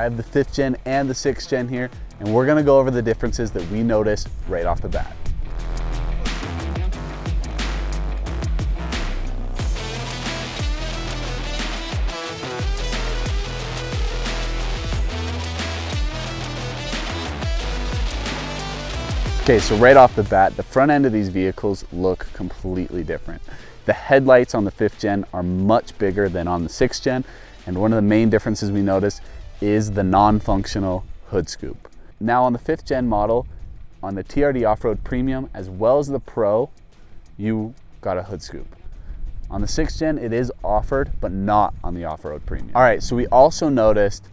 I have the 5th gen and the 6th gen here, and we're gonna go over the differences that we noticed right off the bat. Okay, so right off the bat, the front end of these vehicles look completely different. The headlights on the 5th gen are much bigger than on the 6th gen, and one of the main differences we noticed is the non-functional hood scoop. Now on the 5th gen model, on the TRD Off-Road Premium, as well as the Pro, you got a hood scoop. On the 6th gen, it is offered, but not on the Off-Road Premium. All right, so we also noticed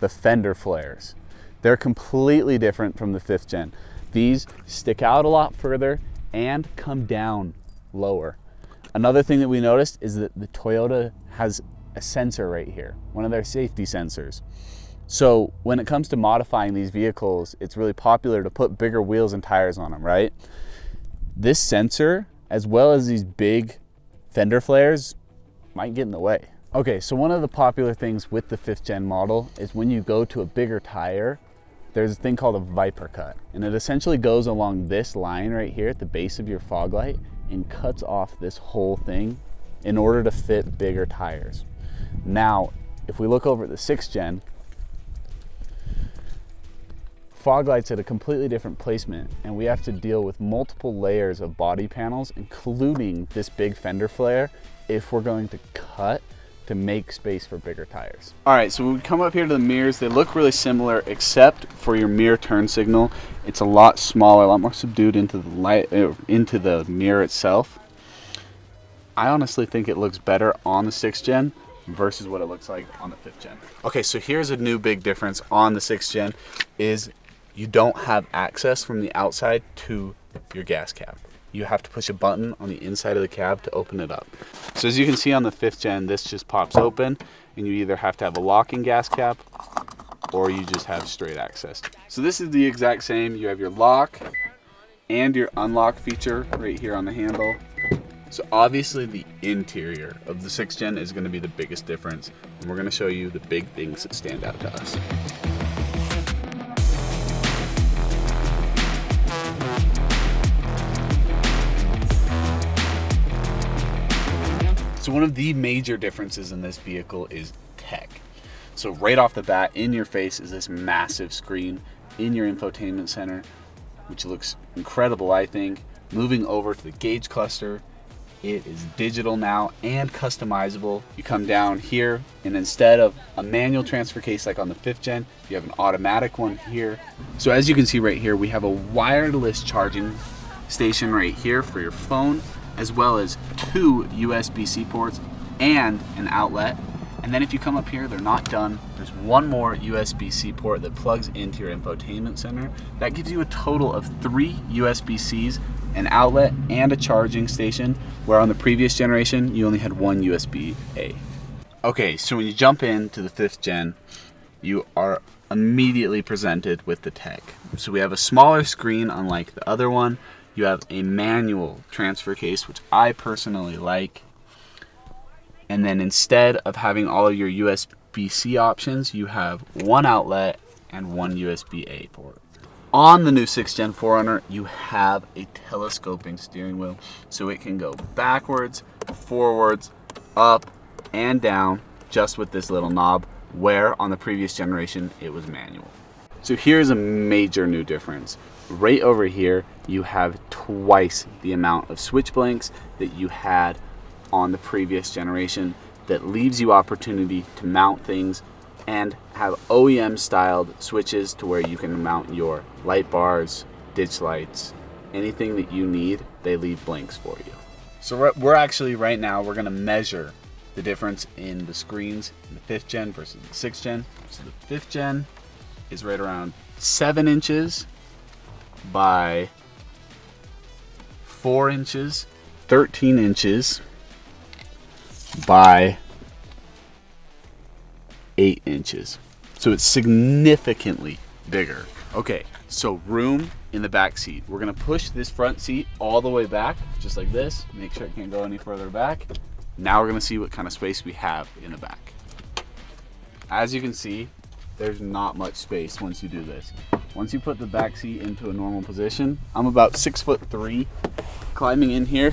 the fender flares. They're completely different from the 5th gen. These stick out a lot further and come down lower. Another thing that we noticed is that the Toyota has a sensor right here, one of their safety sensors. So when it comes to modifying these vehicles, it's really popular to put bigger wheels and tires on them, right? This sensor, as well as these big fender flares, might get in the way. Okay, so one of the popular things with the 5th gen model is when you go to a bigger tire, there's a thing called a Viper cut, and it essentially goes along this line right here at the base of your fog light and cuts off this whole thing in order to fit bigger tires. Now, if we look over at the 6th gen, fog lights at a completely different placement, and we have to deal with multiple layers of body panels, including this big fender flare, if we're going to cut to make space for bigger tires. All right, so when we come up here to the mirrors, they look really similar except for your mirror turn signal. It's a lot smaller, a lot more subdued into the light, into the mirror itself. I honestly think it looks better on the 6th gen versus what it looks like on the 5th gen. Okay, so here's a new big difference on the 6th gen is you don't have access from the outside to your gas cap. You have to push a button on the inside of the cab to open it up. So as you can see on the 5th gen, this just pops open and you either have to have a locking gas cap or you just have straight access. So this is the exact same. You have your lock and your unlock feature right here on the handle. So obviously the interior of the 6th gen is going to be the biggest difference, and we're going to show you the big things that stand out to us. So one of the major differences in this vehicle is tech. So right off the bat, in your face is this massive screen in your infotainment center, which looks incredible, I think. Moving over to the gauge cluster, it is digital now and customizable. You come down here, and instead of a manual transfer case like on the 5th gen, you have an automatic one here. So as you can see right here, we have a wireless charging station right here for your phone, as well as 2 USB-C ports and an outlet. And then if you come up here, they're not done. There's one more USB-C port that plugs into your infotainment center. That gives you a total of 3 USB-Cs, an outlet, and a charging station, where on the previous generation, you only had 1 USB-A. Okay, so when you jump into the 5th gen, you are immediately presented with the tech. So we have a smaller screen, unlike the other one. You have a manual transfer case, which I personally like. And then instead of having all of your USB-C options, you have 1 outlet and 1 USB-A port. On the new 6th gen 4Runner, you have a telescoping steering wheel, so it can go backwards, forwards, up, and down, just with this little knob, where on the previous generation, it was manual. So here's a major new difference. Right over here, you have twice the amount of switch blanks that you had on the previous generation. That leaves you opportunity to mount things and have OEM styled switches to where you can mount your light bars, ditch lights, anything that you need, they leave blanks for you. So we're actually right now, we're gonna measure the difference in the screens in the 5th gen versus the 6th gen. So the 5th gen is right around 7 inches by 4 inches, 13 inches by 8 inches. So it's significantly bigger. Okay, so room in the back seat. We're gonna push this front seat all the way back, just like this. Make sure it can't go any further back. Now we're gonna see what kind of space we have in the back. As you can see, there's not much space once you do this. Once you put the back seat into a normal position, I'm about 6'3", climbing in here.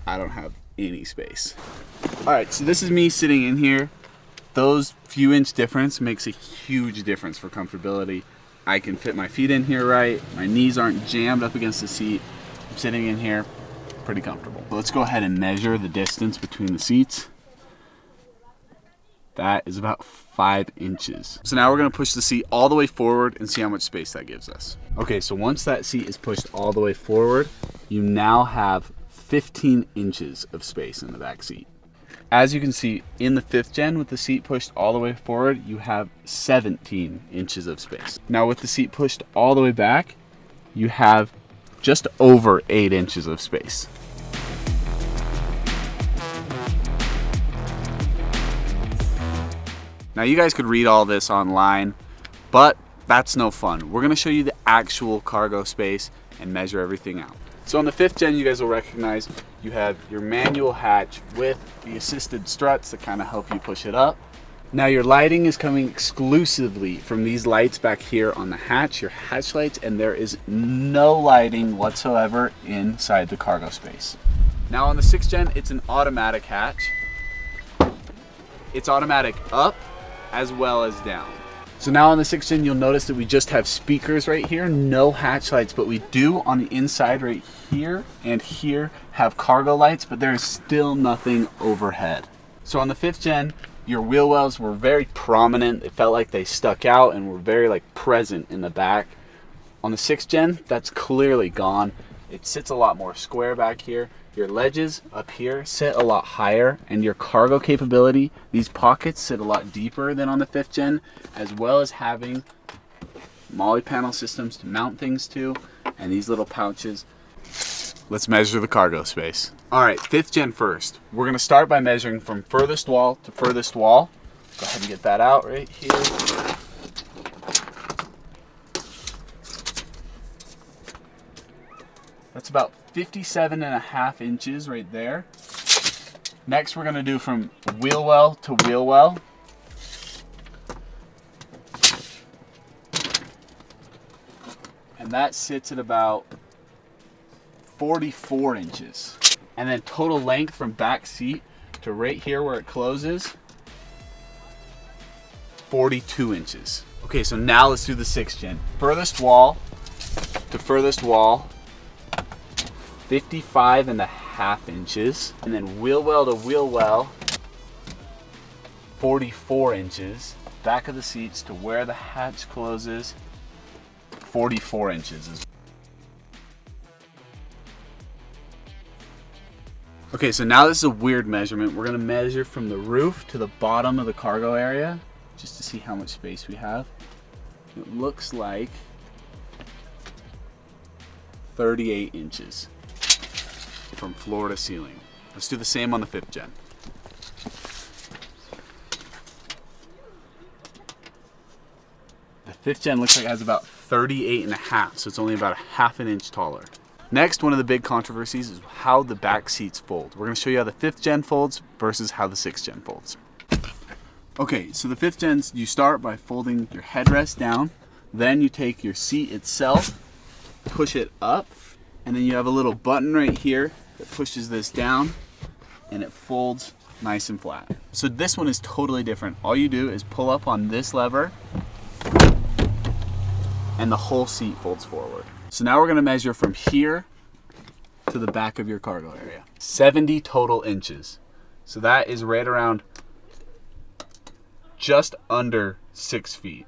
I don't have any space. All right, so this is me sitting in here. Those few inch difference makes a huge difference for comfortability. I can fit my feet in here right. My knees aren't jammed up against the seat. I'm sitting in here pretty comfortable. So let's go ahead and measure the distance between the seats. That is about 5 inches. So now we're gonna push the seat all the way forward and see how much space that gives us. Okay, so once that seat is pushed all the way forward, you now have 15 inches of space in the back seat. As you can see, in the 5th gen, with the seat pushed all the way forward, you have 17 inches of space. Now with the seat pushed all the way back, you have just over 8 inches of space. Now you guys could read all this online, but that's no fun. We're gonna show you the actual cargo space and measure everything out. So on the 5th gen, you guys will recognize you have your manual hatch with the assisted struts that kind of help you push it up. Now your lighting is coming exclusively from these lights back here on the hatch, your hatch lights, and there is no lighting whatsoever inside the cargo space. Now on the 6th gen, it's an automatic hatch. It's automatic up as well as down. So now on the 6th gen, you'll notice that we just have speakers right here, no hatch lights, but we do on the inside right here and here have cargo lights, but there is still nothing overhead. So on the 5th gen, your wheel wells were very prominent. It felt like they stuck out and were very like present in the back. On the 6th gen, that's clearly gone. It sits a lot more square back here. Your ledges up here sit a lot higher, and your cargo capability, these pockets sit a lot deeper than on the 5th gen, as well as having MOLLE panel systems to mount things to, and these little pouches. Let's measure the cargo space. All right, 5th gen first. We're gonna start by measuring from furthest wall to furthest wall. Go ahead and get that out right here. That's about 57.5 inches right there. Next, we're gonna do from wheel well to wheel well. And that sits at about 44 inches. And then total length from back seat to right here where it closes, 42 inches. Okay, so now let's do the 6th gen. Furthest wall to furthest wall, 55.5 inches. And then wheel well to wheel well, 44 inches. Back of the seats to where the hatch closes, 44 inches. Okay, so now this is a weird measurement. We're gonna measure from the roof to the bottom of the cargo area, just to see how much space we have. It looks like 38 inches from floor to ceiling. Let's do the same on the 5th gen. The 5th gen looks like it has about 38.5, so it's only about a half an inch taller. Next, one of the big controversies is how the back seats fold. We're gonna show you how the 5th gen folds versus how the 6th gen folds. Okay, so the 5th gens, you start by folding your headrest down, then you take your seat itself, push it up, and then you have a little button right here that pushes this down, and it folds nice and flat. So this one is totally different. All you do is pull up on this lever, and the whole seat folds forward. So now we're gonna measure from here to the back of your cargo area. 70 total inches. So that is right around just under 6 feet.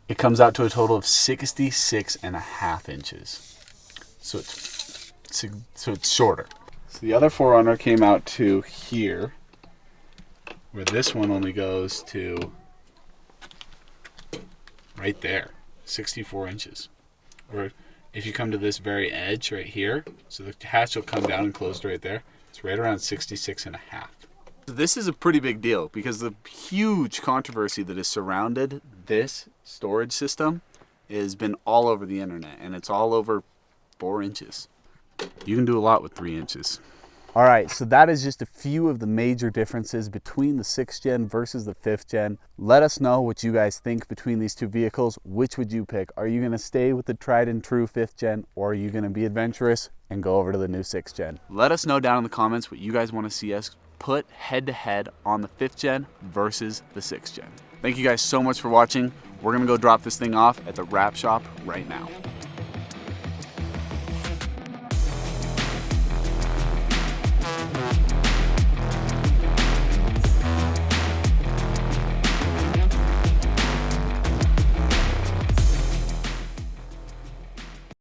It comes out to a total of 66.5 inches. So it's shorter. So the other 4Runner came out to here, where this one only goes to right there, 64 inches. Or if you come to this very edge right here, so the hatch will come down and close right there, it's right around 66.5. So this is a pretty big deal because the huge controversy that has surrounded this storage system has been all over the internet, and it's all over 4 inches. You can do a lot with 3 inches. All right, so that is just a few of the major differences between the 6th gen versus the 5th gen. Let us know what you guys think between these two vehicles. Which would you pick? Are you gonna stay with the tried and true 5th gen, or are you gonna be adventurous and go over to the new 6th gen? Let us know down in the comments what you guys wanna see us put head to head on the 5th gen versus the 6th gen. Thank you guys so much for watching. We're gonna go drop this thing off at the wrap shop right now.